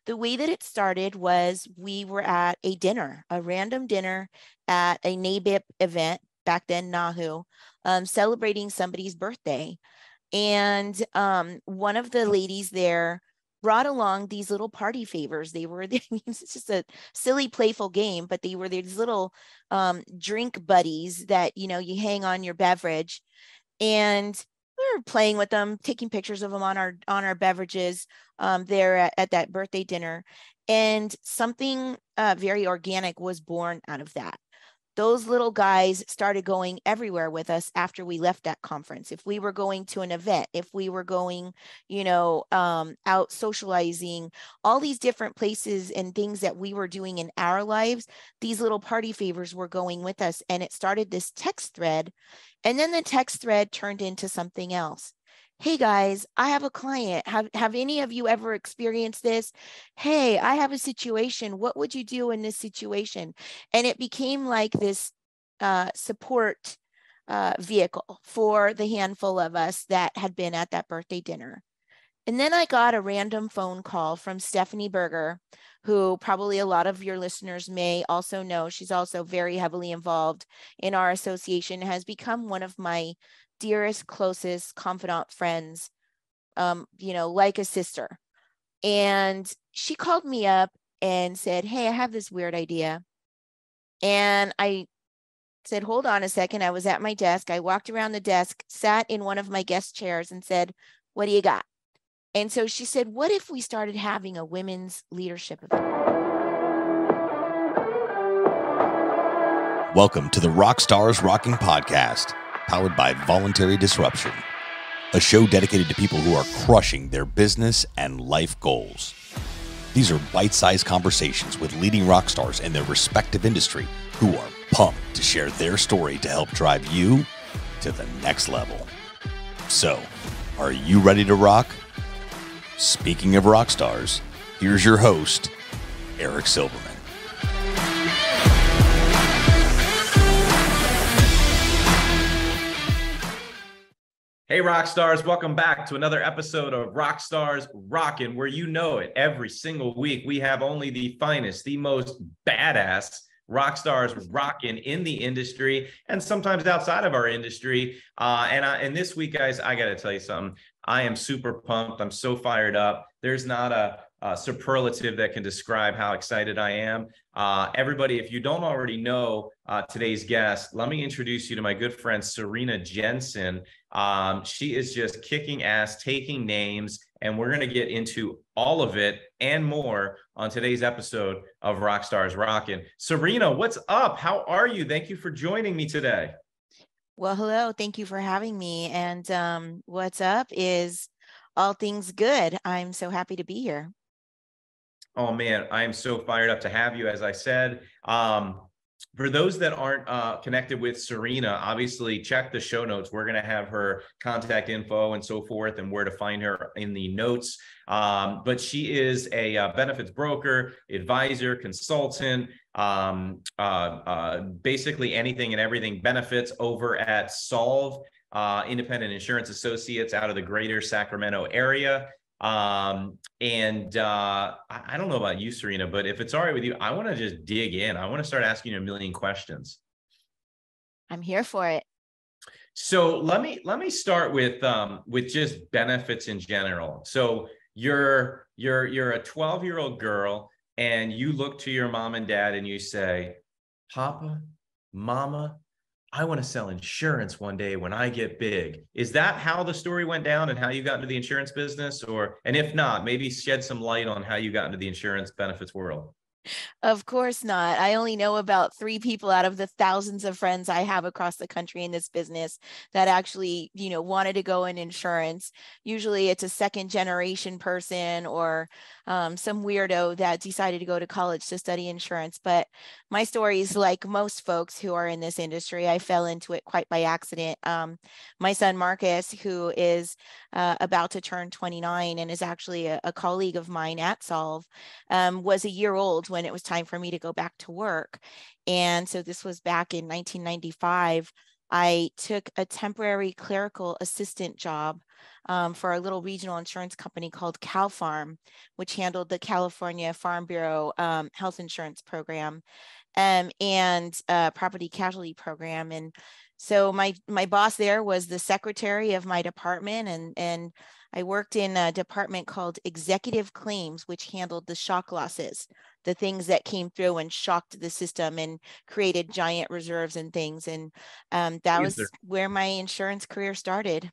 The way that it started was we were at a dinner, a random dinner at a NABIP event, back then NAHU, celebrating somebody's birthday. And one of the ladies there brought along these little party favors. They were, it's just a silly, playful game, but they were these little drink buddies that, you hang on your beverage. And we were playing with them, taking pictures of them on our beverages there at that birthday dinner. And something very organic was born out of that. Those little guys started going everywhere with us after we left that conference. If we were going to an event, if we were going, out socializing, all these different places and things that we were doing in our lives, these little party favors were going with us. And it started this text thread. And then the text thread turned into something else. Hey guys, I have a client. Have any of you ever experienced this? Hey, I have a situation. What would you do in this situation? And it became like this support vehicle for the handful of us that had been at that birthday dinner. And then I got a random phone call from Stephanie Berger, who probably a lot of your listeners may also know. She's also very heavily involved in our association, has become one of my dearest, closest, confidant friends, like a sister. And she called me up and said, hey, I have this weird idea. And I said, hold on a second. I was at my desk. I walked around the desk, sat in one of my guest chairs and said, what do you got? And so she said, what if we started having a women's leadership event? Welcome to the Rockstars Rocking podcast, powered by Voluntary Disruption, a show dedicated to people who are crushing their business and life goals. These are bite-sized conversations with leading rock stars in their respective industry who are pumped to share their story to help drive you to the next level. So, are you ready to rock? Speaking of rock stars, here's your host, Eric Silverman. Hey, rock stars, welcome back to another episode of Rockstars Rocking, where you know it, every single week we have only the finest, the most badass rock stars rocking in the industry and sometimes outside of our industry. And this week, guys, I got to tell you something. I am super pumped. I'm so fired up. There's not a superlative that can describe how excited I am. Everybody, if you don't already know today's guest, let me introduce you to my good friend, Cerrina Jensen. She is just kicking ass, taking names, and we're going to get into all of it and more on today's episode of Rockstars Rocking. Cerrina, what's up? How are you? Thank you for joining me today. Well, hello. Thank you for having me. And what's up is all things good. I'm so happy to be here. Oh, man, I am so fired up to have you, as I said. For those that aren't connected with Cerrina, obviously check the show notes. We're going to have her contact info and so forth and where to find her in the notes. But she is a benefits broker, advisor, consultant, basically anything and everything benefits over at Solve Independent Insurance Associates out of the greater Sacramento area. I don't know about you, Cerrina, but if it's all right with you, I want to just dig in. I want to start asking you a million questions. I'm here for it. So let me start with just benefits in general. So you're a 12-year-old girl and you look to your mom and dad and you say, Papa, Mama, I want to sell insurance one day when I get big. Is that how the story went down and how you got into the insurance business? And if not, maybe shed some light on how you got into the insurance benefits world. Of course not. I only know about 3 people out of the thousands of friends I have across the country in this business that actually, wanted to go in insurance. Usually it's a second generation person or some weirdo that decided to go to college to study insurance. But my story is like most folks who are in this industry. I fell into it quite by accident. My son, Marcus, who is about to turn 29 and is actually a colleague of mine at Solve, was a year old when it was time for me to go back to work. And so this was back in 1995. I took a temporary clerical assistant job for a little regional insurance company called Cal Farm, which handled the California Farm Bureau health insurance program and property casualty program. And so my boss there was the secretary of my department, and I worked in a department called executive claims, which handled the shock losses, the things that came through and shocked the system and created giant reserves and things. And that was where my insurance career started.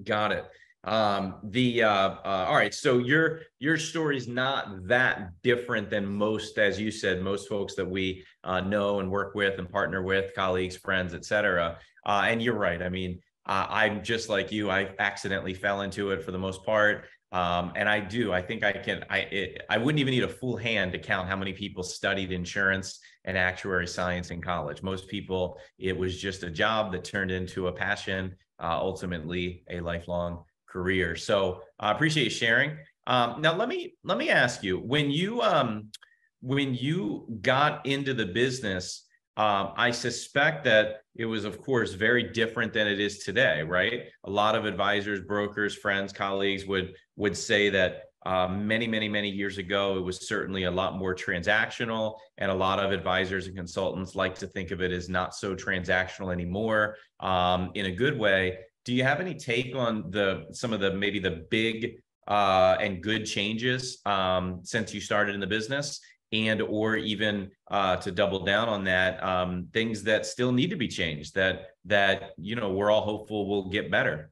Got it. All right. So your story is not that different than most, as you said, most folks that we know and work with and partner with, colleagues, friends, et cetera. And you're right. I mean, I'm just like you. I accidentally fell into it for the most part. And I think I wouldn't even need a full hand to count how many people studied insurance and actuary science in college. Most people, it was just a job that turned into a passion, ultimately a lifelong career. So I appreciate you sharing. Now let me ask you, when you got into the business, I suspect that it was, of course, very different than it is today, right? A lot of advisors, brokers, friends, colleagues would say that many years ago, it was certainly a lot more transactional, and a lot of advisors and consultants like to think of it as not so transactional anymore, in a good way. Do you have any take on some of the maybe the big and good changes since you started in the business? And or even to double down on that, things that still need to be changed that we're all hopeful will get better?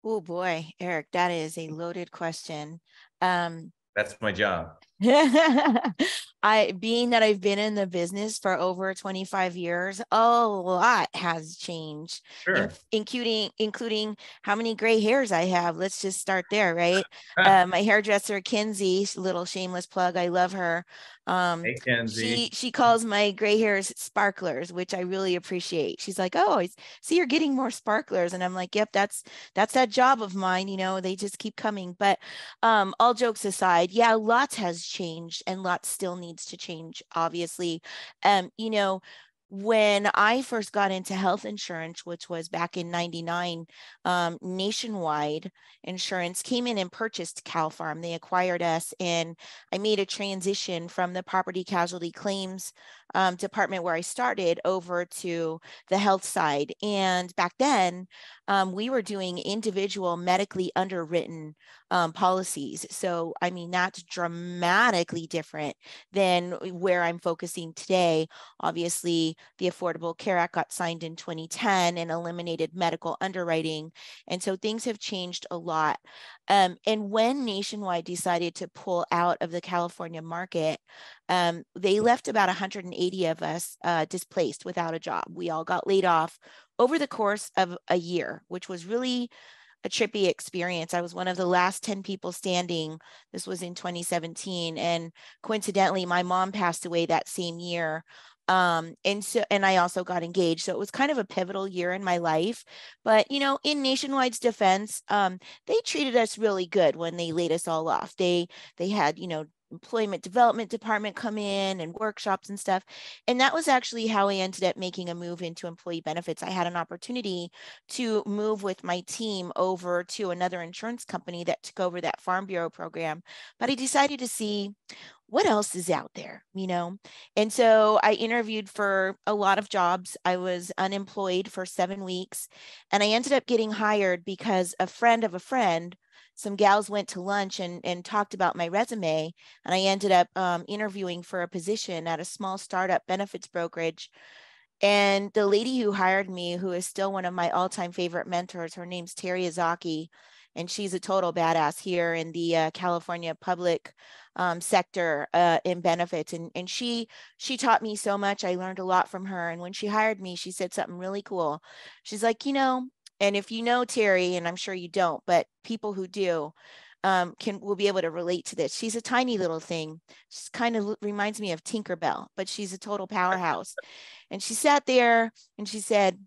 Oh boy, Eric, that is a loaded question. That's my job. Being that I've been in the business for over 25 years, a lot has changed, Sure. including how many gray hairs I have. Let's just start there, right? My hairdresser, Kinsey, little shameless plug. I love her. Hey, Kenzie. She calls my gray hairs sparklers, which I really appreciate. She's like, "Oh, I see you're getting more sparklers," and I'm like, "Yep, that's that job of mine. You know, they just keep coming." But all jokes aside, yeah, lots has changed and lots still needs to change, obviously. When I first got into health insurance, which was back in 99, Nationwide Insurance came in and purchased Cal Farm. They acquired us, and I made a transition from the property casualty claims department where I started over to the health side. And back then, we were doing individual medically underwritten policies. So, I mean, that's dramatically different than where I'm focusing today. Obviously, the Affordable Care Act got signed in 2010 and eliminated medical underwriting. And so things have changed a lot. And when Nationwide decided to pull out of the California market, they left about 180 of us displaced without a job. We all got laid off over the course of a year, which was really a trippy experience. I was one of the last 10 people standing. This was in 2017. And coincidentally, my mom passed away that same year. And I also got engaged. So it was kind of a pivotal year in my life. But, in Nationwide's defense, they treated us really good when they laid us all off. They had, employment development department come in and workshops and stuff. And that was actually how I ended up making a move into employee benefits. I had an opportunity to move with my team over to another insurance company that took over that Farm Bureau program. But I decided to see what else is out there, And so I interviewed for a lot of jobs. I was unemployed for 7 weeks, and I ended up getting hired because a friend of a friend, some gals went to lunch and talked about my resume, and I ended up interviewing for a position at a small startup benefits brokerage. And the lady who hired me, who is still one of my all-time favorite mentors, her name's Terry Izaki, and she's a total badass here in the California public sector in benefits. And she taught me so much. I learned a lot from her. And when she hired me, she said something really cool. She's like, and if you know Terry, and I'm sure you don't, but people who do will be able to relate to this. She's a tiny little thing. She kind of reminds me of Tinkerbell, but she's a total powerhouse. And she sat there and she said,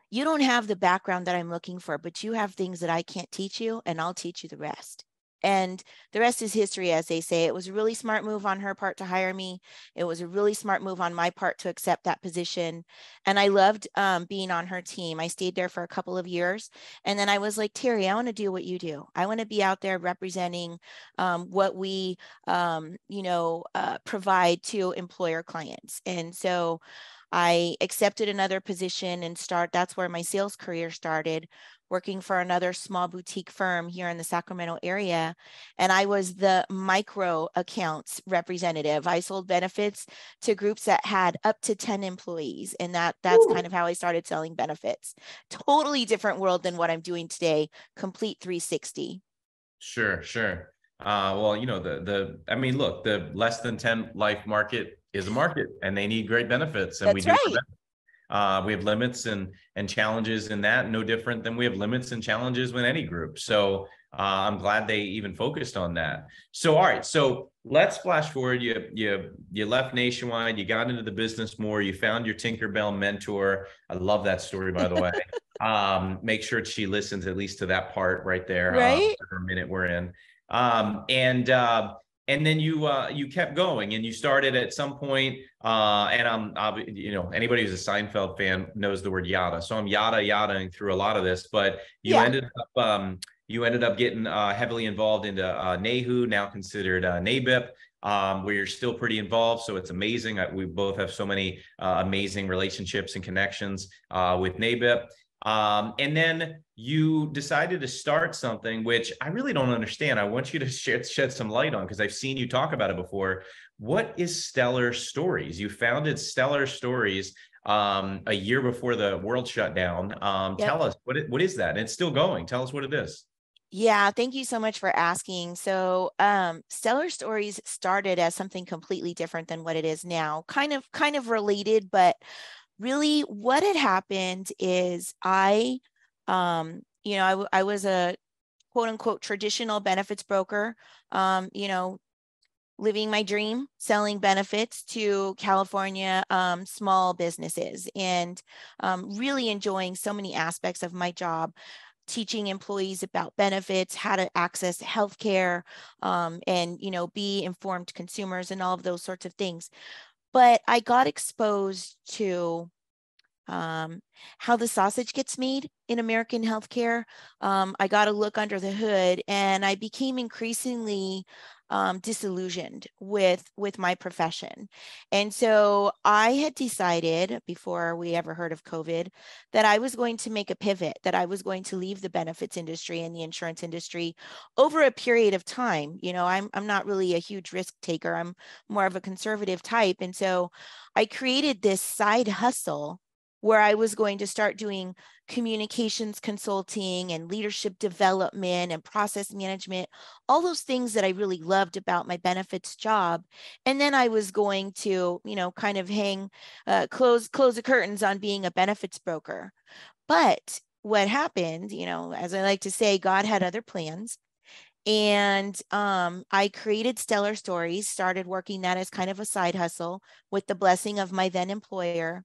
"You don't have the background that I'm looking for, but you have things that I can't teach you, and I'll teach you the rest." And the rest is history, as they say. It was a really smart move on her part to hire me. It was a really smart move on my part to accept that position. And I loved being on her team. I stayed there for a couple of years. And then I was like, Terry, I want to do what you do. I want to be out there representing what we, provide to employer clients. And so I accepted another position and that's where my sales career started, working for another small boutique firm here in the Sacramento area. And I was the micro accounts representative. I sold benefits to groups that had up to 10 employees. And that's kind of how I started selling benefits. Totally different world than what I'm doing today, complete 360. Sure, sure. Well, you know, look, the less than 10 life market is a market, and they need great benefits, and That's right. We have limits and challenges in that, no different than we have limits and challenges with any group. So I'm glad they even focused on that. So, all right, so let's flash forward. You left Nationwide, you got into the business more, you found your Tinkerbell mentor. I love that story, by the way. Make sure she listens at least to that part right there. Right. For a minute we're in. And then you kept going, and you started at some point. And anybody who's a Seinfeld fan knows the word yada. So I'm yadaing through a lot of this, but you ended up getting heavily involved into NAHU, now considered NABIP, where you're still pretty involved. So it's amazing. We both have so many amazing relationships and connections with NABIP. And then you decided to start something, which I really don't understand. I want you to shed some light on, because I've seen you talk about it before. What is Stellar Stories? You founded Stellar Stories a year before the world shut down. Yep. Tell us, what is that? And it's still going. Tell us what it is. Yeah, thank you so much for asking. So Stellar Stories started as something completely different than what it is now. Kind of related, but really what had happened is I was a quote unquote traditional benefits broker, living my dream, selling benefits to California small businesses, and really enjoying so many aspects of my job, teaching employees about benefits, how to access healthcare, and be informed consumers and all of those sorts of things. But I got exposed to how the sausage gets made in American healthcare. I got a look under the hood, and I became increasingly disillusioned with my profession. And so I had decided, before we ever heard of COVID, that I was going to make a pivot, that I was going to leave the benefits industry and the insurance industry over a period of time. I'm not really a huge risk taker. I'm more of a conservative type. And so I created this side hustle where I was going to start doing communications consulting and leadership development and process management, all those things that I really loved about my benefits job. And then I was going to, kind of close the curtains on being a benefits broker. But what happened, as I like to say, God had other plans. And I created Stellar Stories, started working that as kind of a side hustle with the blessing of my then employer.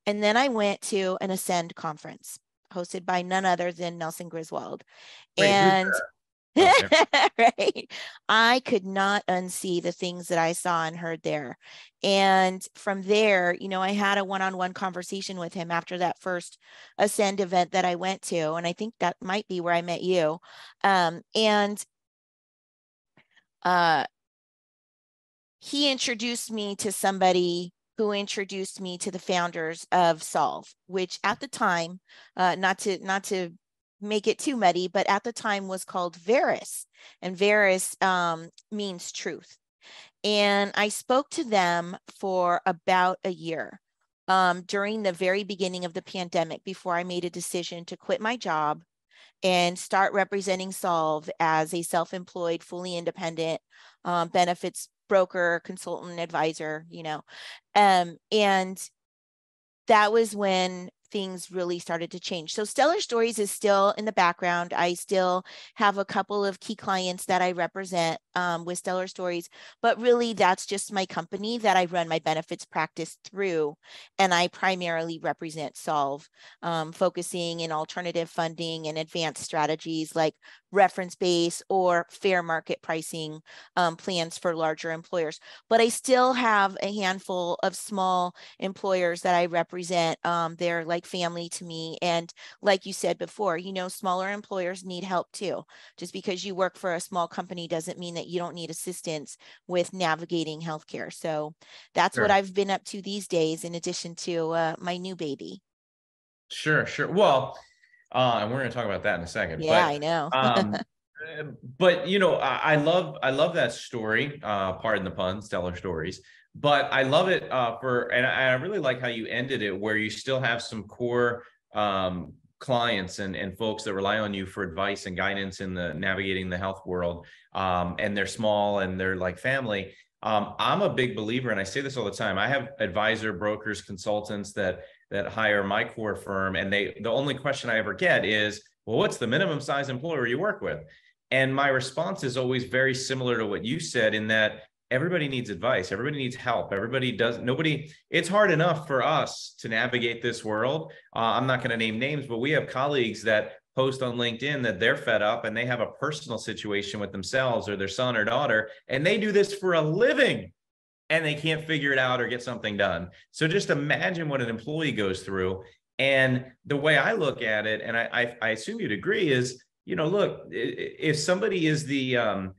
And then I went to an Ascend conference hosted by none other than Nelson Griswold. Wait, and okay. right, I could not unsee the things that I saw and heard there. And from there, I had a one-on-one conversation with him after that first Ascend event that I went to. And I think that might be where I met you. He introduced me to somebody who introduced me to the founders of Solve, which at the time, not to make it too muddy, but at the time was called Veris, and Veris means truth. And I spoke to them for about a year during the very beginning of the pandemic, before I made a decision to quit my job and start representing Solve as a self-employed, fully independent benefits broker, consultant, advisor, and that was when things really started to change. So Stellar Stories is still in the background. I still have a couple of key clients that I represent with Stellar Stories, but really that's just my company that I run my benefits practice through. And I primarily represent Solve, focusing in alternative funding and advanced strategies like reference-based or fair market pricing plans for larger employers. But I still have a handful of small employers that I represent. They're like family to me. And like you said before, smaller employers need help too. Just because you work for a small company doesn't mean that you don't need assistance with navigating healthcare. So that's what Sure. I've been up to these days, in addition to my new baby. Sure. Well, and we're going to talk about that in a second. Yeah, I know. But I love that story. Pardon the pun, stellar stories. But I love it and I really like how you ended it, where you still have some core clients and folks that rely on you for advice and guidance in the navigating the health world. And they're small and they're like family. I'm a big believer, and I say this all the time. I have advisor, brokers, consultants that hire my core firm, and the only question I ever get is, well, what's the minimum size employer you work with? And my response is always very similar to what you said, in that everybody needs advice. Everybody needs help. It's hard enough for us to navigate this world. I'm not going to name names, but we have colleagues that post on LinkedIn that they're fed up and they have a personal situation with themselves or their son or daughter, and they do this for a living and they can't figure it out or get something done. So just imagine what an employee goes through. And the way I look at it, and I assume you'd agree, is, look, if somebody is the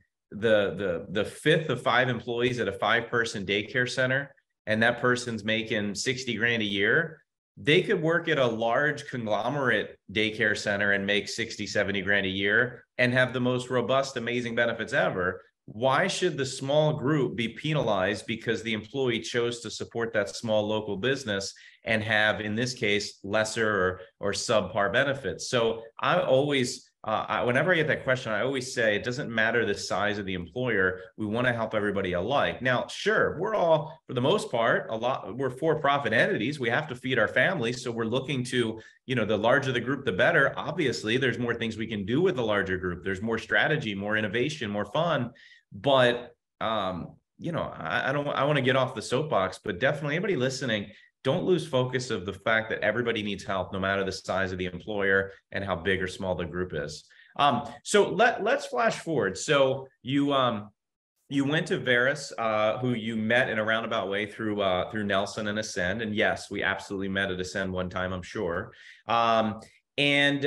fifth of five employees at a 5-person daycare center, and that person's making 60 grand a year, they could work at a large conglomerate daycare center and make 60, 70 grand a year and have the most robust, amazing benefits ever. Why should the small group be penalized because the employee chose to support that small local business and have, in this case, lesser or subpar benefits? So I always, whenever I get that question, I always say it doesn't matter the size of the employer. We want to help everybody alike. Now, sure, we're all, for the most part, we're for-profit entities. We have to feed our families. So we're looking to, the larger the group, the better. Obviously, there's more things we can do with the larger group. There's more strategy, more innovation, more fun. But, I want to get off the soapbox, but definitely anybody listening, don't lose focus of the fact that everybody needs help, no matter the size of the employer and how big or small the group is. So let's flash forward. So you went to Veris, who you met in a roundabout way through Nelson and Ascend. And yes, we absolutely met at Ascend one time, I'm sure. And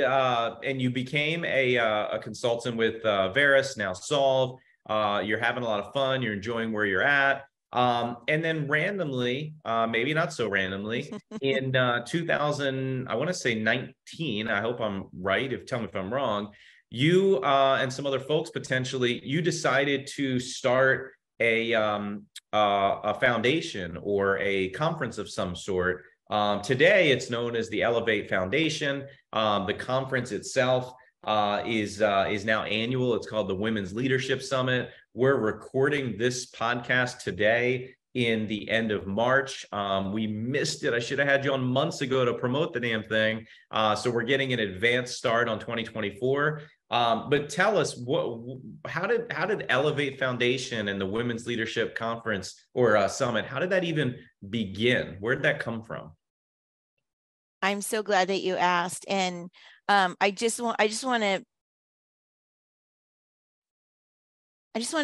you became a consultant with Veris, now Solve. You're having a lot of fun. You're enjoying where you're at. And then randomly, maybe not so randomly, in 2000, I want to say 19, I hope I'm right, tell me if I'm wrong, you and some other folks potentially, you decided to start a foundation or a conference of some sort. Today, it's known as the Elevate Foundation. The conference itself is now annual. It's called the Women's Leadership Summit. We're recording this podcast today in the end of March. We missed it. I should have had you on months ago to promote the damn thing. So we're getting an advanced start on 2024. But tell us, how did Elevate Foundation and the Women's Leadership Conference or Summit, how did that even begin? Where did that come from? I'm so glad that you asked. And I just want to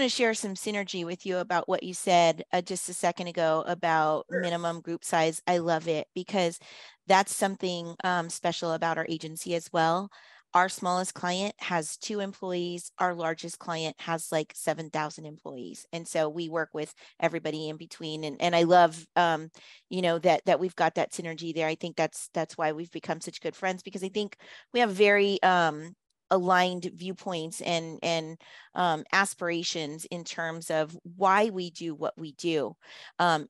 share some synergy with you about what you said just a second ago about minimum group size. I love it because that's something special about our agency as well. Our smallest client has 2 employees. Our largest client has like 7,000 employees. And so we work with everybody in between. And I love, that we've got that synergy there. I think that's why we've become such good friends, because I think we have very aligned viewpoints and aspirations in terms of why we do what we do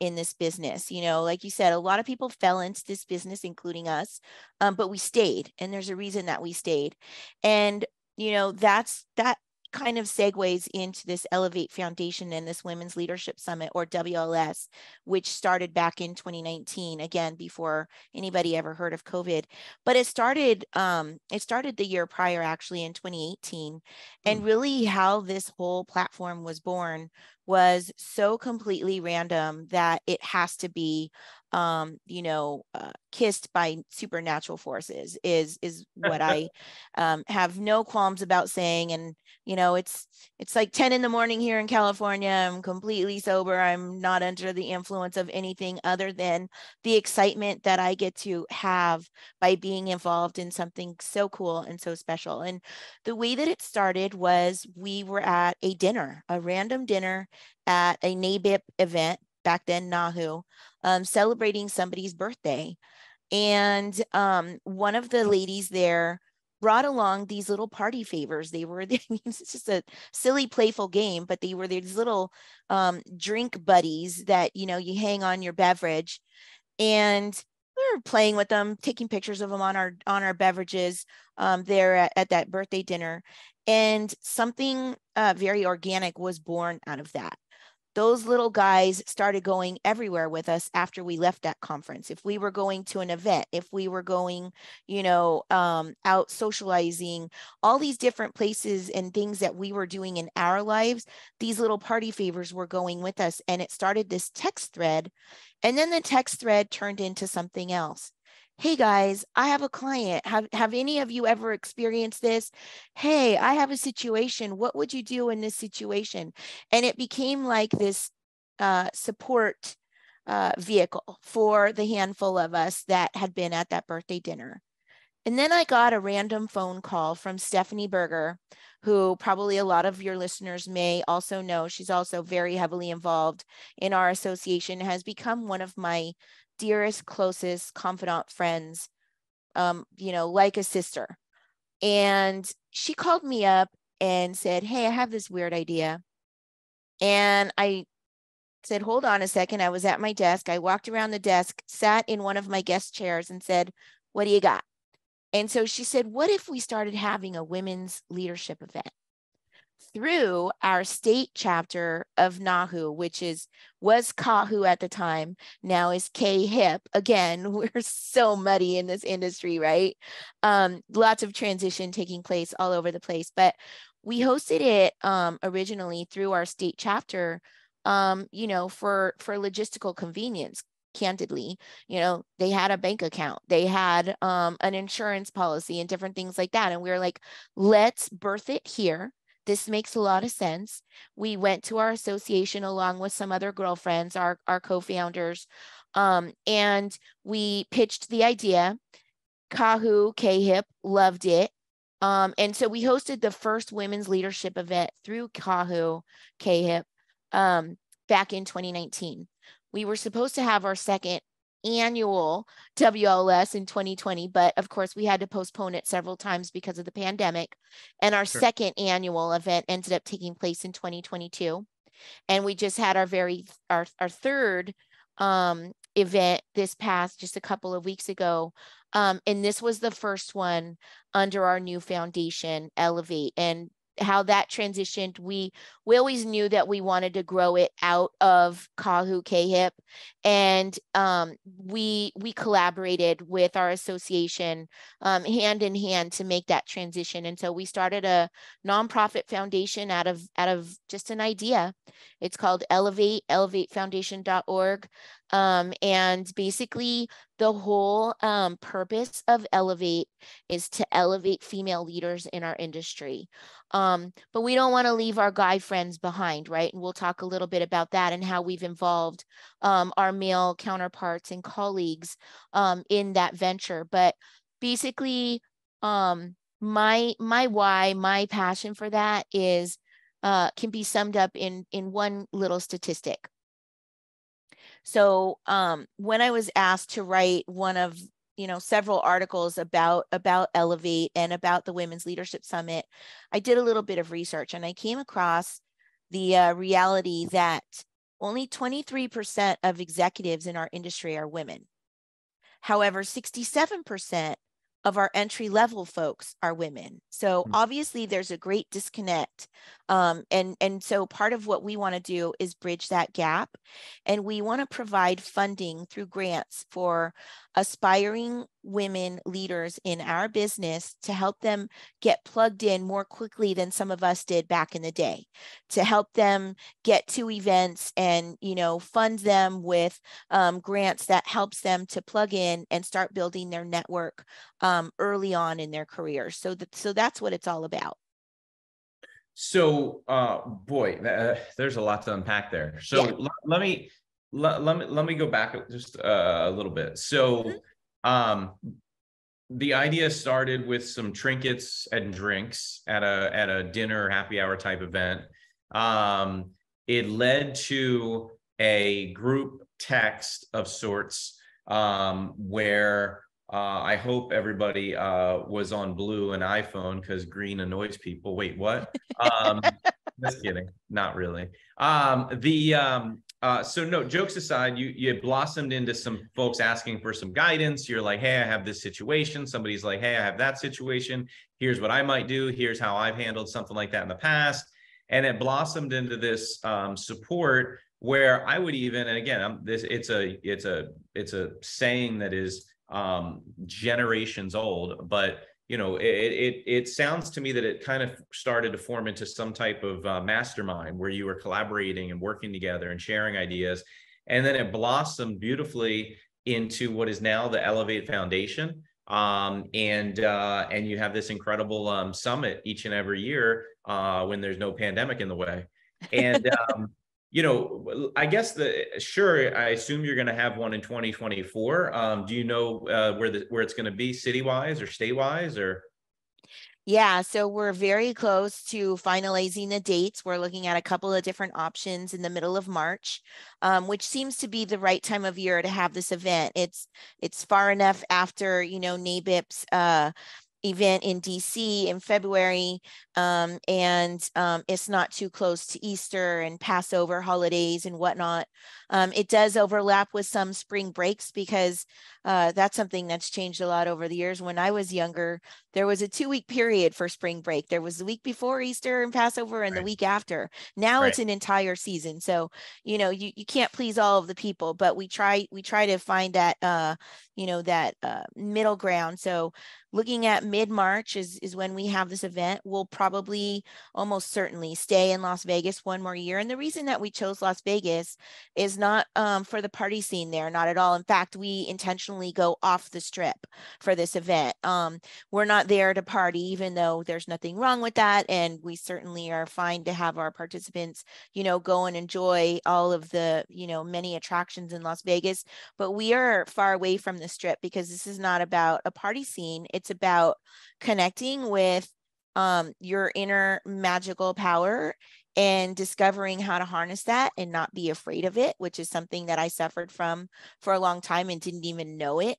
in this business. Like you said, a lot of people fell into this business, including us, but we stayed, and there's a reason that we stayed. And that kind of segues into this Elevate Foundation and this Women's Leadership Summit, or WLS, which started back in 2019, again, before anybody ever heard of COVID. But it started the year prior, actually, in 2018. And really how this whole platform was born was so completely random that it has to be kissed by supernatural forces is what I have no qualms about saying. And it's like 10 in the morning here in California. I'm completely sober. I'm not under the influence of anything other than the excitement that I get to have by being involved in something so cool and so special. And the way that it started was we were at a random dinner at a NABIP event, back then NAHU, celebrating somebody's birthday. And one of the ladies there brought along these little party favors. They were, it's just a silly, playful game, but they were these little drink buddies that, you hang on your beverage. And we were playing with them, taking pictures of them on our beverages there at that birthday dinner. And something very organic was born out of that. Those little guys started going everywhere with us after we left that conference. If we were going to an event, if we were going, out socializing, all these different places and things that we were doing in our lives, these little party favors were going with us. And it started this text thread. And then the text thread turned into something else. Hey guys, I have a client. Have any of you ever experienced this? Hey, I have a situation. What would you do in this situation? And it became like this support vehicle for the handful of us that had been at that birthday dinner. And then I got a random phone call from Stephanie Berger, who probably a lot of your listeners may also know. She's also very heavily involved in our association, has become one of my dearest, closest, confidant friends, like a sister. And she called me up and said, hey, I have this weird idea. And I said, hold on a second. I was at my desk. I walked around the desk, sat in one of my guest chairs and said, what do you got? And so she said, what if we started having a women's leadership event through our state chapter of NAHU, which was KAHU at the time, now is K-HIP. Again, we're so muddy in this industry, right? Lots of transition taking place all over the place. But we hosted it originally through our state chapter, for logistical convenience. Candidly, they had a bank account, they had an insurance policy and different things like that. And we were like, let's birth it here. This makes a lot of sense. We went to our association along with some other girlfriends, our co-founders, and we pitched the idea. KAHU, K-HIP loved it. And so we hosted the first women's leadership event through KAHU, K-HIP back in 2019. We were supposed to have our second annual WLS in 2020, but of course we had to postpone it several times because of the pandemic. And our second annual event ended up taking place in 2022. And we just had our third event this past just a couple of weeks ago. And this was the first one under our new foundation, Elevate. And how that transitioned, we always knew that we wanted to grow it out of KAHU K-HIP, and we collaborated with our association hand in hand to make that transition. And so we started a nonprofit foundation out of just an idea. It's called Elevate, elevatefoundation.org. And basically the whole purpose of Elevate is to elevate female leaders in our industry. But we don't want to leave our guy friends behind, right? And we'll talk a little bit about that and how we've involved our male counterparts and colleagues in that venture. But basically, my why, my passion for that is can be summed up in one little statistic. So when I was asked to write one of several articles about Elevate and about the Women's Leadership Summit, I did a little bit of research and I came across the reality that only 23% of executives in our industry are women. However, 67% of our entry level folks are women. So obviously there's a great disconnect. And so part of what we want to do is bridge that gap. And we want to provide funding through grants for aspiring women leaders in our business to help them get plugged in more quickly than some of us did back in the day, to help them get to events and, fund them with grants that helps them to plug in and start building their network early on in their career. So that's what it's all about. So, boy, there's a lot to unpack there. So Yeah. let me go back just a little bit. So, the idea started with some trinkets and drinks at a dinner happy hour type event. It led to a group text of sorts, where I hope everybody was on blue and iPhone, because green annoys people. Wait, what? Just kidding. Not really. So no, jokes aside, you blossomed into some folks asking for some guidance. You're like, hey, I have this situation. Somebody's like, hey, I have that situation. Here's what I might do. Here's how I've handled something like that in the past. And it blossomed into this support where I would even, and again, it's a saying that is generations old, but it sounds to me that it kind of started to form into some type of mastermind where you were collaborating and working together and sharing ideas. And then it blossomed beautifully into what is now the Elevate Foundation. And you have this incredible summit each and every year when there's no pandemic in the way. And I guess I assume you're going to have one in 2024. Do you know where it's going to be, city-wise or state-wise, or? Yeah, so we're very close to finalizing the dates. We're looking at a couple of different options in the middle of March, which seems to be the right time of year to have this event. It's far enough after, NABIP's event in DC in February, and it's not too close to Easter and Passover holidays and whatnot. It does overlap with some spring breaks because that's something that's changed a lot over the years. When I was younger, there was a 2-week period for spring break. There was the week before Easter and Passover and the week after. Now it's an entire season. So, you can't please all of the people, but we try to find that, middle ground. So looking at mid-March is when we have this event. We'll probably almost certainly stay in Las Vegas one more year. And the reason that we chose Las Vegas is not for the party scene there, not at all. In fact, we intentionally go off the strip for this event. We're not there to party, even though there's nothing wrong with that. And we certainly are fine to have our participants, go and enjoy all of the, many attractions in Las Vegas. But we are far away from the strip because this is not about a party scene. It's about connecting with your inner magical power and discovering how to harness that and not be afraid of it, which is something that I suffered from for a long time and didn't even know it.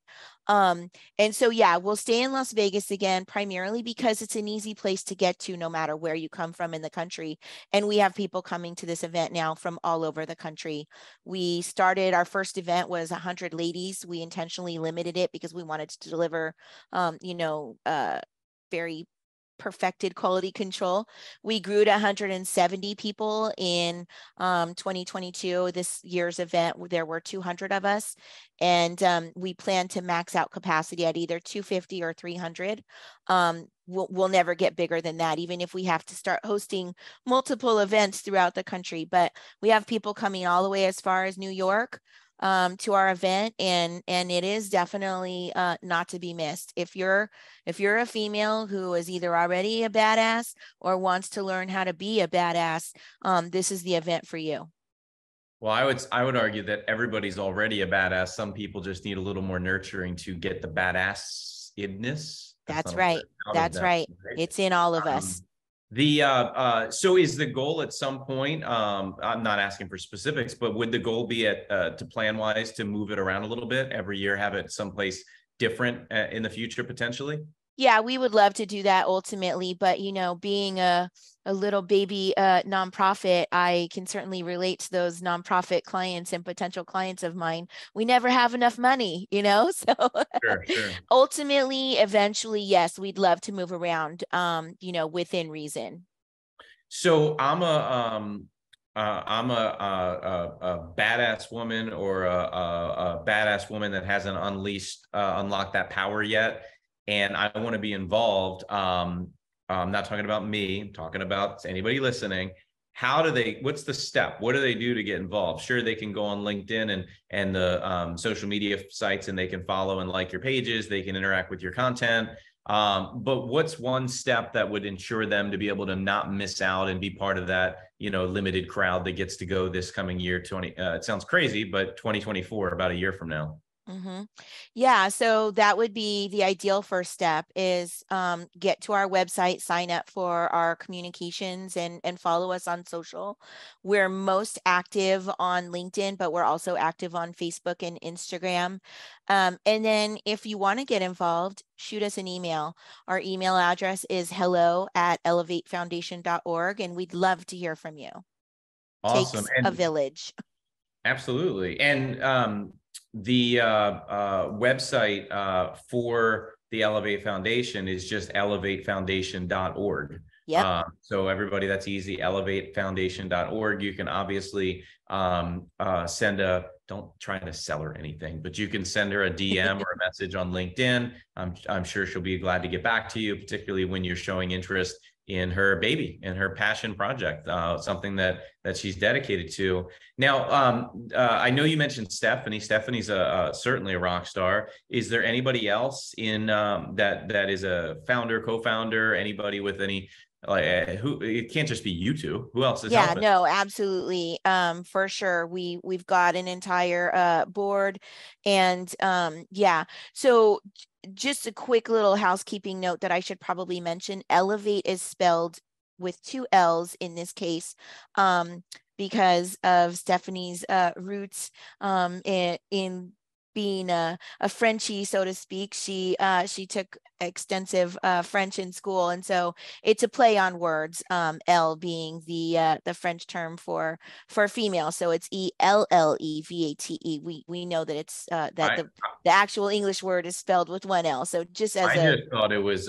And so, yeah, we'll stay in Las Vegas again, primarily because it's an easy place to get to no matter where you come from in the country. And we have people coming to this event now from all over the country. We started, our first event was 100 ladies. We intentionally limited it because we wanted to deliver, very perfected quality control. We grew to 170 people in 2022. This year's event, there were 200 of us, and we plan to max out capacity at either 250 or 300. We'll never get bigger than that, even if we have to start hosting multiple events throughout the country. But we have people coming all the way as far as New York to our event, and it is definitely not to be missed. If you're a female who is either already a badass or wants to learn how to be a badass, this is the event for you. Well, I would argue that everybody's already a badass. Some people just need a little more nurturing to get the badass-idness. That's right. That's right. It's in all of us. So is the goal at some point, I'm not asking for specifics, but would the goal be to plan wise to move it around a little bit every year, have it someplace different in the future potentially? Yeah, we would love to do that ultimately, but you know, being a little baby nonprofit, I can certainly relate to those nonprofit clients and potential clients of mine. We never have enough money, you know? So Sure, sure. ultimately, eventually, yes, we'd love to move around, you know, within reason. So I'm a badass woman, or a badass woman that hasn't unlocked that power yet, and I want to be involved. I'm not talking about me. I'm talking about anybody listening. How do they? What's the step? What do they do to get involved? Sure, they can go on LinkedIn and the social media sites, and they can follow and like your pages. They can interact with your content. But what's one step that would ensure them to be able to not miss out and be part of that, limited crowd that gets to go this coming year? It sounds crazy, but 2024, about a year from now. Mm-hmm. Yeah, so that would be the ideal first step is get to our website, sign up for our communications and follow us on social. We're most active on LinkedIn, but we're also active on Facebook and Instagram. And then if you want to get involved, shoot us an email. Our email address is hello@elevatefoundation.org, and we'd love to hear from you. Awesome. Takes a And village. absolutely. And the website for the Elevate Foundation is just elevatefoundation.org. Yep. So everybody, that's easy, elevatefoundation.org. You can obviously don't try to sell her anything, but you can send her a DM or a message on LinkedIn. I'm sure she'll be glad to get back to you, particularly when you're showing interest in her baby and her passion project, something that she's dedicated to. Now, I know you mentioned Stephanie. Stephanie's certainly a rock star. Is there anybody else in that is a founder, co-founder, anybody with any who? It can't just be you two. Who else is Yeah, helping? no, absolutely. For sure. We've got an entire board, and yeah. So just a quick little housekeeping note that I should probably mention. Elevate is spelled with two L's in this case, because of Stephanie's roots in being a Frenchie, so to speak. She took extensive French in school, and so it's a play on words. L being the French term for female, so it's ELLEVATE. We know that it's that I the actual English word is spelled with one L. So just as I a just thought it was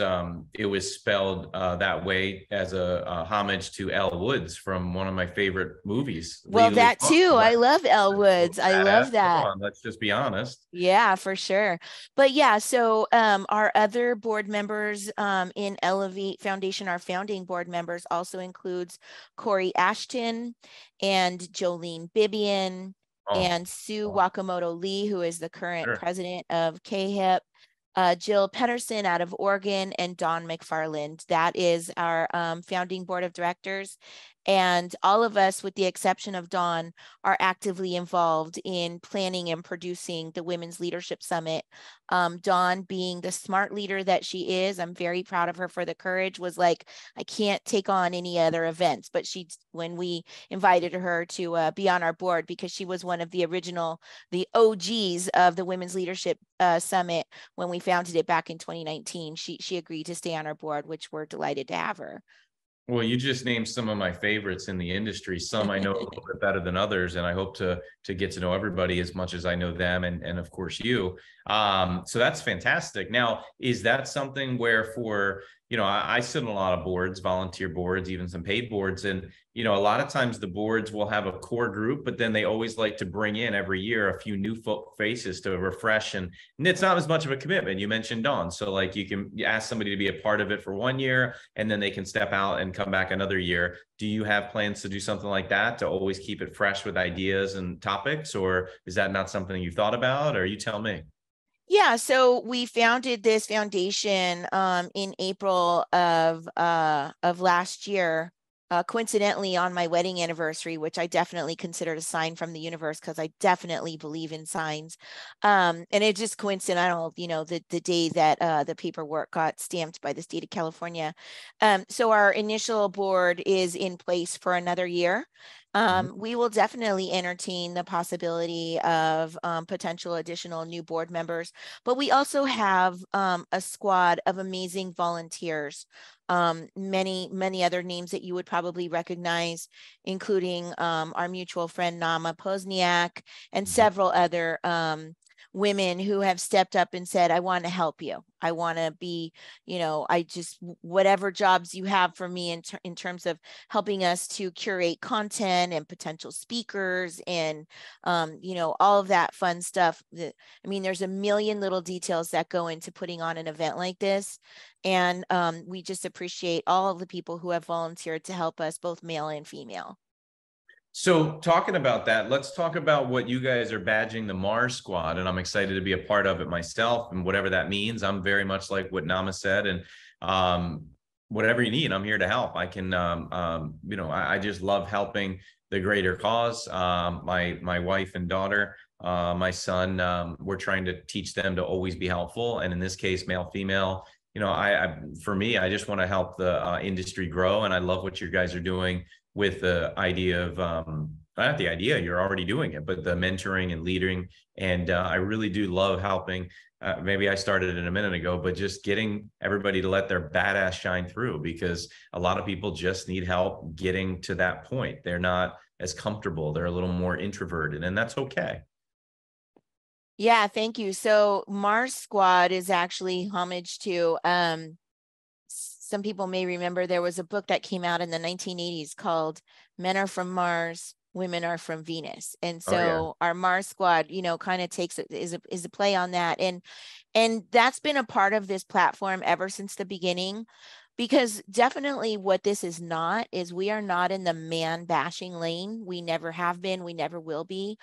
spelled that way as a homage to Elle Woods from one of my favorite movies, well, Legally that Blonde. too. I love Elle So Woods. I badass. love Come that. on, let's just be honest. Yeah, for sure. But yeah, so our other board members in Elevate Foundation, our founding board members also includes Corey Ashton and Jolene Bibian Oh, and Sue oh, Wakamoto Lee, who is the current sure. president of KHIP, Jill Pedersen out of Oregon, and Dawn McFarland. That is our founding board of directors. And all of us, with the exception of Dawn, are actively involved in planning and producing the Women's Leadership Summit. Dawn, being the smart leader that she is, I'm very proud of her for the courage, was like, I can't take on any other events. But when we invited her to be on our board, because she was one of the OGs of the Women's Leadership Summit when we founded it back in 2019, she agreed to stay on our board, which we're delighted to have her. Well, you just named some of my favorites in the industry. Some I know a little bit better than others, and I hope to get to know everybody as much as I know them, and of course you. So that's fantastic. Now, is that something where I sit on a lot of boards, volunteer boards, even some paid boards, and a lot of times the boards will have a core group, but then they always like to bring in every year a few new faces to refresh, and it's not as much of a commitment. You mentioned Dawn, so like you ask somebody to be a part of it for 1 year, and then they can step out and come back another year. Do you have plans to do something like that to always keep it fresh with ideas and topics, or is that not something you've thought about? Or you tell me. Yeah, so we founded this foundation in April of last year, coincidentally on my wedding anniversary, which I definitely considered a sign from the universe because I definitely believe in signs. And it just coincidental, the day that the paperwork got stamped by the state of California. So our initial board is in place for another year. We will definitely entertain the possibility of potential additional new board members, but we also have a squad of amazing volunteers. Many other names that you would probably recognize, including our mutual friend Nama Pozniak and several other women who have stepped up and said, I want to help you. I want to be, whatever jobs you have for me in terms of helping us to curate content and potential speakers and, all of that fun stuff. There's a million little details that go into putting on an event like this. And we just appreciate all of the people who have volunteered to help us, both male and female. So talking about that, let's talk about what you guys are badging the Mars Squad, and I'm excited to be a part of it myself, and whatever that means. I'm very much like what Nama said, and whatever you need, I'm here to help. I can, I just love helping the greater cause. My wife and daughter, my son, we're trying to teach them to always be helpful, and in this case, male, female. For me, I just want to help the industry grow, and I love what you guys are doing with the idea of, not the idea, you're already doing it, but the mentoring and leading. And I really do love helping. Maybe I started it a minute ago, but just getting everybody to let their badass shine through, because a lot of people just need help getting to that point. They're not as comfortable. They're a little more introverted, and that's okay. Yeah, thank you. So Mars Squad is actually homage to, some people may remember there was a book that came out in the 1980s called Men Are From Mars, Women Are From Venus. And so our Mars Squad, kind of is a play on that. And that's been a part of this platform ever since the beginning, because definitely what this is not is we are not in the man bashing lane. We never have been. We never will be.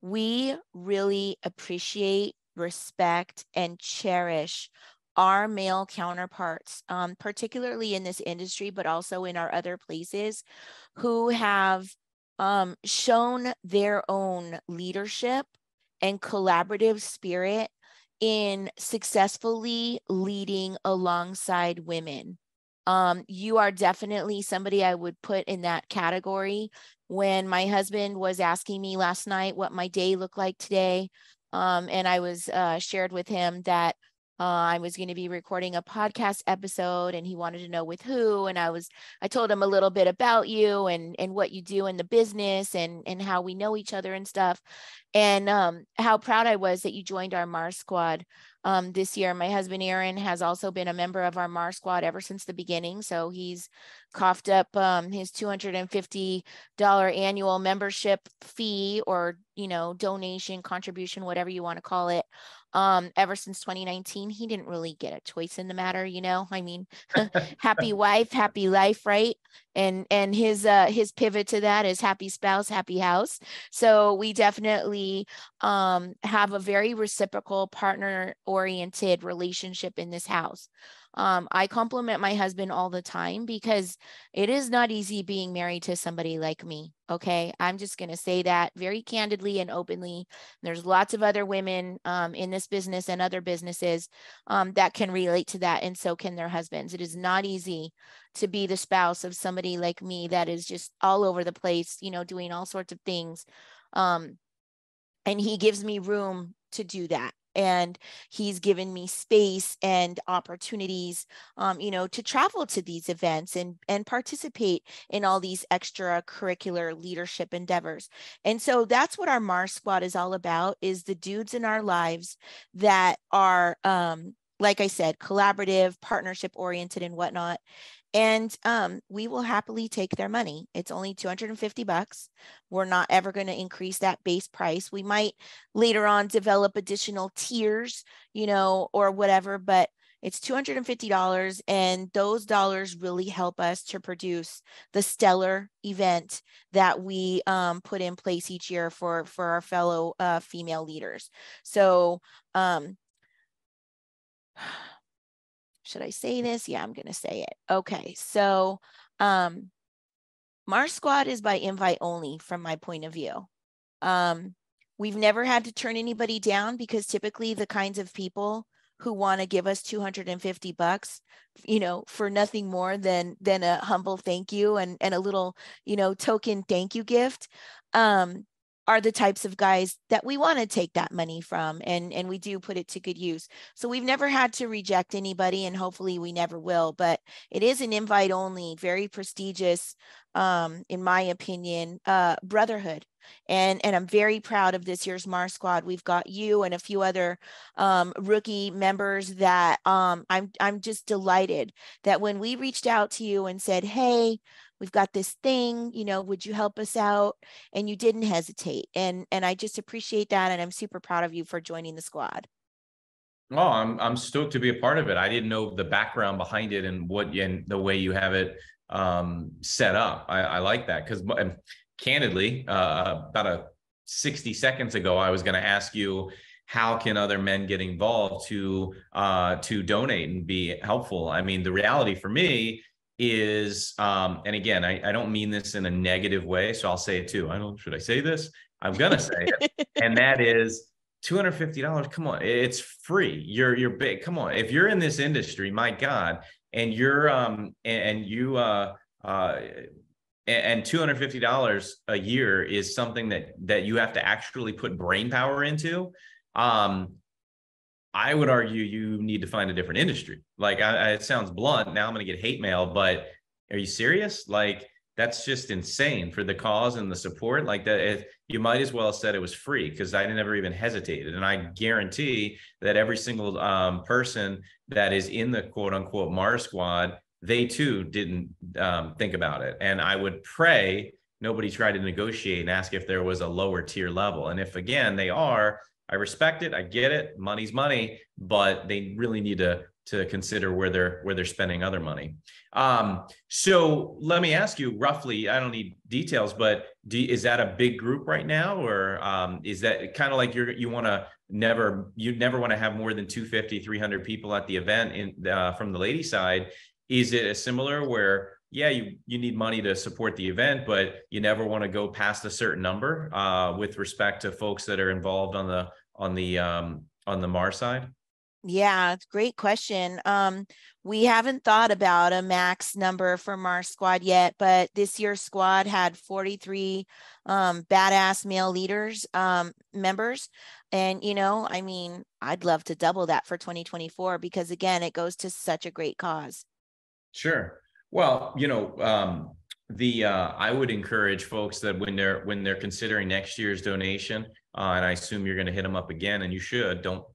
We really appreciate, respect, and cherish our male counterparts, particularly in this industry, but also in our other places, who have shown their own leadership and collaborative spirit in successfully leading alongside women. You are definitely somebody I would put in that category. When my husband was asking me last night what my day looked like today, and I was shared with him that I was going to be recording a podcast episode, and he wanted to know with who. And I told him a little bit about you and what you do in the business and how we know each other and stuff. And how proud I was that you joined our Mars Squad this year. My husband, Aaron, has also been a member of our Mars Squad ever since the beginning. So he's coughed up his $250 annual membership fee, or, donation, contribution, whatever you want to call it. Ever since 2019, he didn't really get a choice in the matter, happy wife, happy life, right? And his pivot to that is happy spouse, happy house. So we definitely have a very reciprocal, partner-oriented relationship in this house. I compliment my husband all the time, because it is not easy being married to somebody like me. Okay. I'm just going to say that very candidly and openly. There's lots of other women in this business and other businesses that can relate to that. And so can their husbands. It is not easy to be the spouse of somebody like me that is just all over the place, doing all sorts of things. And he gives me room to do that. And he's given me space and opportunities, to travel to these events and participate in all these extracurricular leadership endeavors. And so that's what our Mars Squad is all about, is the dudes in our lives that are, like I said, collaborative, partnership oriented and whatnot. And we will happily take their money. It's only $250. We're not ever going to increase that base price. We might later on develop additional tiers, or whatever, but it's $250. And those dollars really help us to produce the stellar event that we put in place each year for our fellow female leaders. So, should I say this? Yeah, I'm going to say it. Okay. So Mars Squad is by invite only from my point of view. We've never had to turn anybody down, because typically the kinds of people who want to give us $250, for nothing more than a humble thank you and a little, token thank you gift, are the types of guys that we want to take that money from, and we do put it to good use. So we've never had to reject anybody, and hopefully we never will, but it is an invite only, very prestigious, in my opinion, brotherhood. And I'm very proud of this year's Mars Squad. We've got you and a few other rookie members that I'm just delighted that when we reached out to you and said, hey, we've got this thing, would you help us out? And you didn't hesitate. And I just appreciate that. And I'm super proud of you for joining the squad. Oh, I'm stoked to be a part of it. I didn't know the background behind it and the way you have it set up. I like that because candidly, about 60 seconds ago, I was going to ask you, how can other men get involved to donate and be helpful? I mean, the reality for me is, and again, I don't mean this in a negative way, so I'll say it too. Should I say this? I'm gonna say it, and that is $250. Come on, it's free. You're big. Come on, if you're in this industry, my God, and you're and $250 a year is something that you have to actually put brain power into. I would argue you need to find a different industry. Like, it sounds blunt. Now I'm going to get hate mail, but are you serious? Like, that's just insane for the cause and the support. Like that, you might as well have said it was free, because I never even hesitated. And I guarantee that every single person that is in the quote unquote Mars Squad, they too didn't think about it. And I would pray nobody tried to negotiate and ask if there was a lower tier level. And if, again, they are, I respect it. I get it. Money's money, but they really need to consider where they're spending other money. So let me ask you roughly, I don't need details, but is that a big group right now? Or is that kind of like you never want to have more than 250, 300 people at the event from the lady side? Is it a similar where, yeah, you need money to support the event, but you never want to go past a certain number with respect to folks that are involved on the Mars side? Yeah, it's a great question. We haven't thought about a max number for Mars Squad yet, but this year's squad had 43 badass male leaders, members. And, I mean, I'd love to double that for 2024, because again, it goes to such a great cause. Sure. Well, I would encourage folks that when they're considering next year's donation, and I assume you're going to hit them up again, and you should. Don't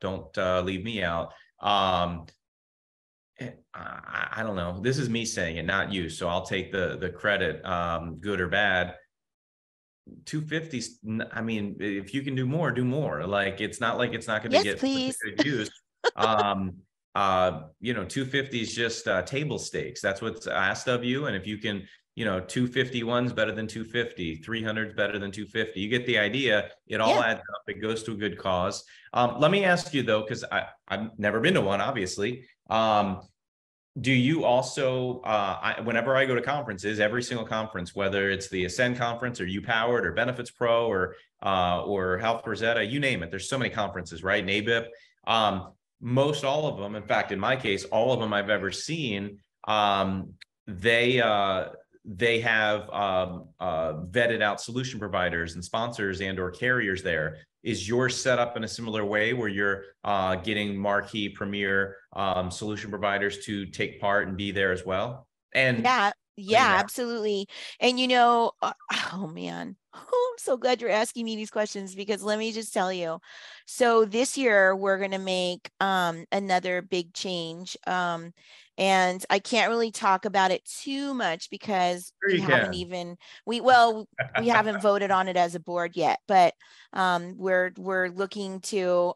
leave me out. I don't know. This is me saying it, not you. So I'll take the credit, good or bad. 250s. I mean, if you can do more, do more. Like, it's not like it's not going to get good use. 250 is just table stakes. That's what's asked of you. And if you can, 251's better than 250, 300's better than 250. You get the idea. It all adds up. It goes to a good cause. Let me ask you though, because I've never been to one, obviously. Do you also, whenever I go to conferences, every single conference, whether it's the Ascend conference or U Powered or Benefits Pro or Health Rosetta, you name it. There's so many conferences, right? NABIP. Most all of them, in fact, in my case, all of them I've ever seen, they have vetted out solution providers and sponsors and or carriers there. Is yours set up in a similar way where you're getting marquee premier solution providers to take part and be there as well? And yeah, absolutely. And oh man, I'm so glad you're asking me these questions, because let me just tell you. So this year we're going to make another big change. And I can't really talk about it too much because we haven't voted on it as a board yet, but we're looking to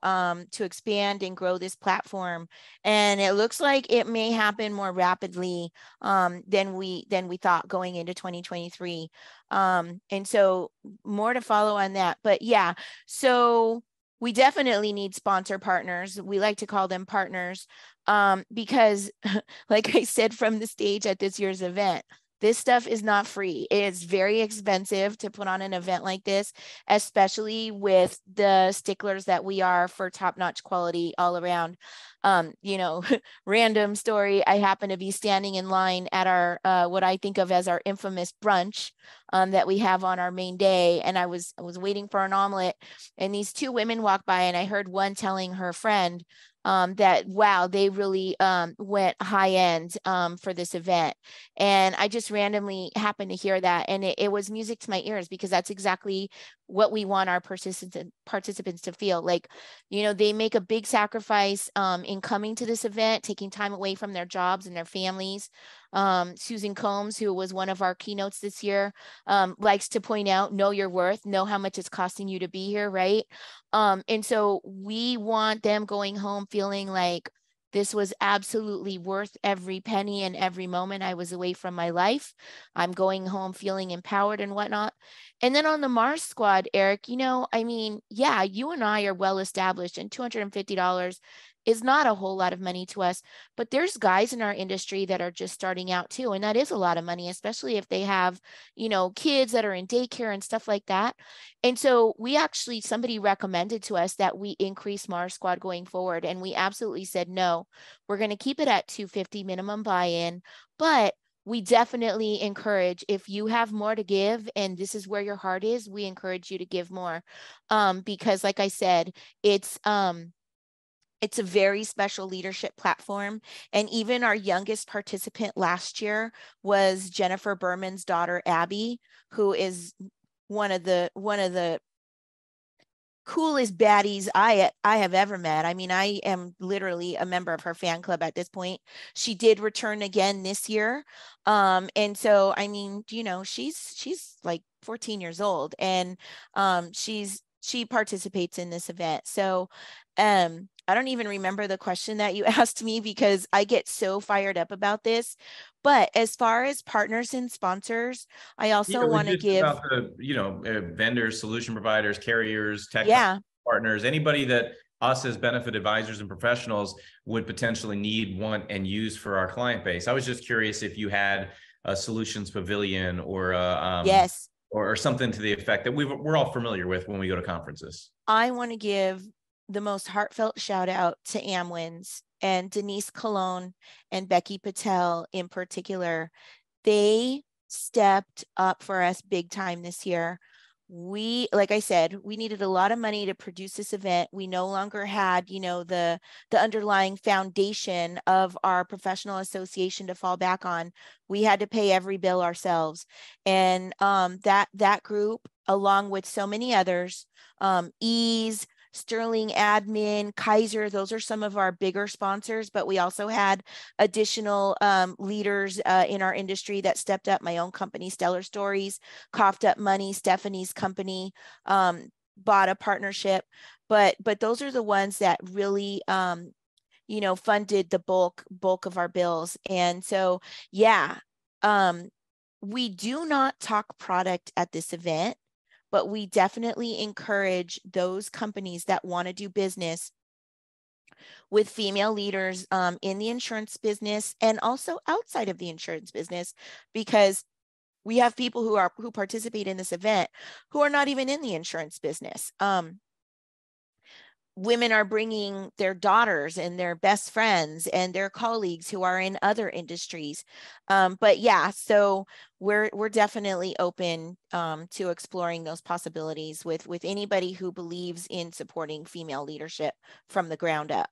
expand and grow this platform. And it looks like it may happen more rapidly than we thought going into 2023. And so more to follow on that. But yeah, so we definitely need sponsor partners. We like to call them partners because like I said from the stage at this year's event, This stuff is not free. It's very expensive to put on an event like this, especially with the sticklers that we are for top-notch quality all around. You know, random story. I happen to be standing in line at our, what I think of as our infamous brunch that we have on our main day. And I was waiting for an omelet, and these two women walked by, and I heard one telling her friend, that, wow, they really went high end for this event. And I just randomly happened to hear that. And it was music to my ears, because that's exactly what we want our participants to feel. Like, you know, they make a big sacrifice in coming to this event, taking time away from their jobs and their families. Susan Combs, who was one of our keynotes this year, likes to point out, know your worth, know how much it's costing you to be here, right? And so we want them going home feeling like this was absolutely worth every penny and every moment I was away from my life. I'm going home feeling empowered and whatnot. And then on the Mars squad, Eric, you know, I mean, yeah, you and I are well established, and $250 is not a whole lot of money to us, but there's guys in our industry that are just starting out too. And that is a lot of money, especially if they have, you know, kids that are in daycare and stuff like that. And so we actually, somebody recommended to us that we increase Mars Squad going forward. And we absolutely said, no, we're going to keep it at 250 minimum buy-in, but we definitely encourage, if you have more to give and this is where your heart is, we encourage you to give more. Because like I said, it's a very special leadership platform. And even our youngest participant last year was Jennifer Berman's daughter, Abby, who is one of the coolest baddies I have ever met. I mean, I am literally a member of her fan club at this point. She did return again this year. And so, I mean, you know, she's like 14 years old, and she participates in this event. So, I don't even remember the question that you asked me, because I get so fired up about this. But as far as partners and sponsors, I also want to give about the, you know, vendors, solution providers, carriers, tech yeah. partners, anybody that us as benefit advisors and professionals would potentially need, want, and use for our client base. I was just curious if you had a solutions pavilion or Yes, or something to the effect that we're all familiar with when we go to conferences. I want to give the most heartfelt shout out to Amwins and Denise Colon and Becky Patel in particular. They stepped up for us big time this year. We, like I said, we needed a lot of money to produce this event. We no longer had, you know, the underlying foundation of our professional association to fall back on. We had to pay every bill ourselves. And that group, along with so many others, Ease, Sterling Admin, Kaiser, those are some of our bigger sponsors, but we also had additional leaders in our industry that stepped up. My own company, Stellar Stories, coughed up money. Stephanie's company bought a partnership, but those are the ones that really you know, funded the bulk of our bills. And so, yeah, we do not talk product at this event, but we definitely encourage those companies that want to do business with female leaders in the insurance business and also outside of the insurance business, because we have people who participate in this event who are not even in the insurance business. Women are bringing their daughters and their best friends and their colleagues who are in other industries. But yeah, so we're definitely open to exploring those possibilities with anybody who believes in supporting female leadership from the ground up.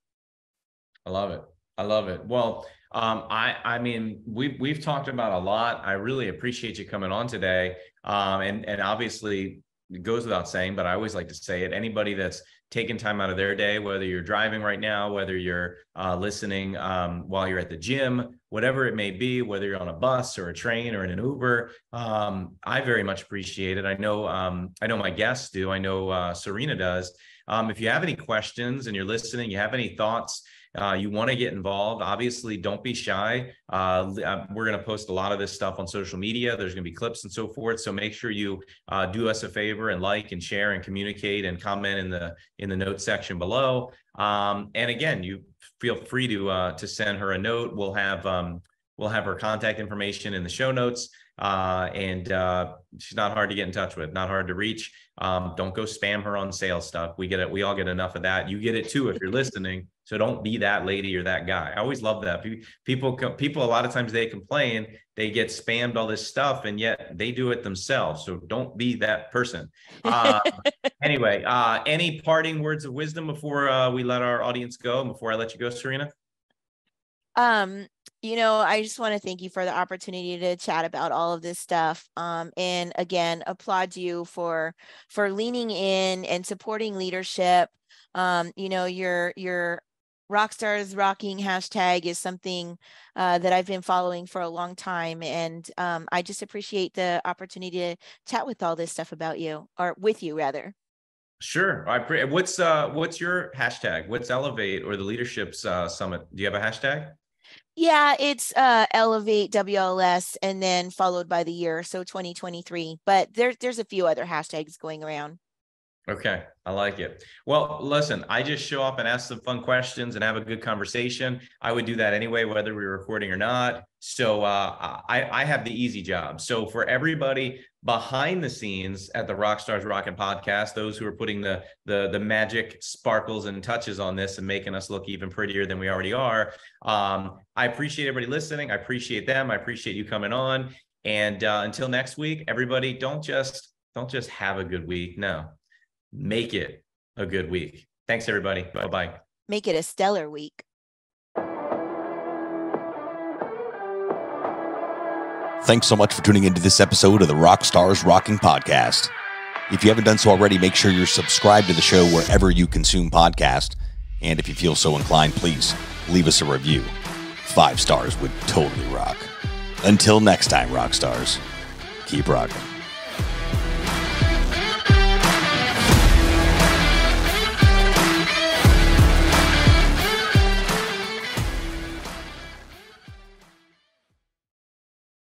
I love it. I love it. Well, I mean, we've talked about a lot. I really appreciate you coming on today. And obviously it goes without saying, but I always like to say it. Anybody that's taking time out of their day, whether you're driving right now, whether you're listening while you're at the gym, whatever it may be, whether you're on a bus or a train or in an Uber, I very much appreciate it. I know my guests do. I know Cerrina does. If you have any questions and you're listening, you have any thoughts, you want to get involved, obviously don't be shy. We're going to post a lot of this stuff on social media. There's going to be clips and so forth. So make sure you do us a favor and like and share and communicate and comment in the notes section below. And again, you feel free to send her a note. We'll We'll have her contact information in the show notes. And she's not hard to get in touch with, not hard to reach. Don't go spam her on sales stuff. We get it. We all get enough of that. You get it too if you're listening. So don't be that lady or that guy. I always love that. People, a lot of times they complain, they get spammed all this stuff, and yet they do it themselves. So don't be that person. Anyway, any parting words of wisdom before we let our audience go, before I let you go, Cerrina? I just want to thank you for the opportunity to chat about all of this stuff. And again, applaud you for leaning in and supporting leadership. Your RockstarsRocking hashtag is something that I've been following for a long time. And I just appreciate the opportunity to chat with all this stuff about you, or with you rather. Sure. What's your hashtag? What's Elevate or the Leadership's Summit? Do you have a hashtag? Yeah, it's Elevate WLS and then followed by the year, so 2023. But there's a few other hashtags going around. Okay, I like it. Well, listen, I just show up and ask some fun questions and have a good conversation. I would do that anyway, whether we're recording or not. So I have the easy job. So for everybody behind the scenes at the Rockstars Rocking podcast, those who are putting the magic sparkles and touches on this and making us look even prettier than we already are, I appreciate everybody listening. I appreciate them. I appreciate you coming on. And until next week, everybody, don't just have a good week. No. Make it a good week. Thanks, everybody. Bye-bye. Make it a stellar week. Thanks so much for tuning into this episode of the Rockstars Rocking podcast. If you haven't done so already, make sure you're subscribed to the show wherever you consume podcasts. And if you feel so inclined, please leave us a review. 5 stars would totally rock. Until next time, Rockstars, keep rocking.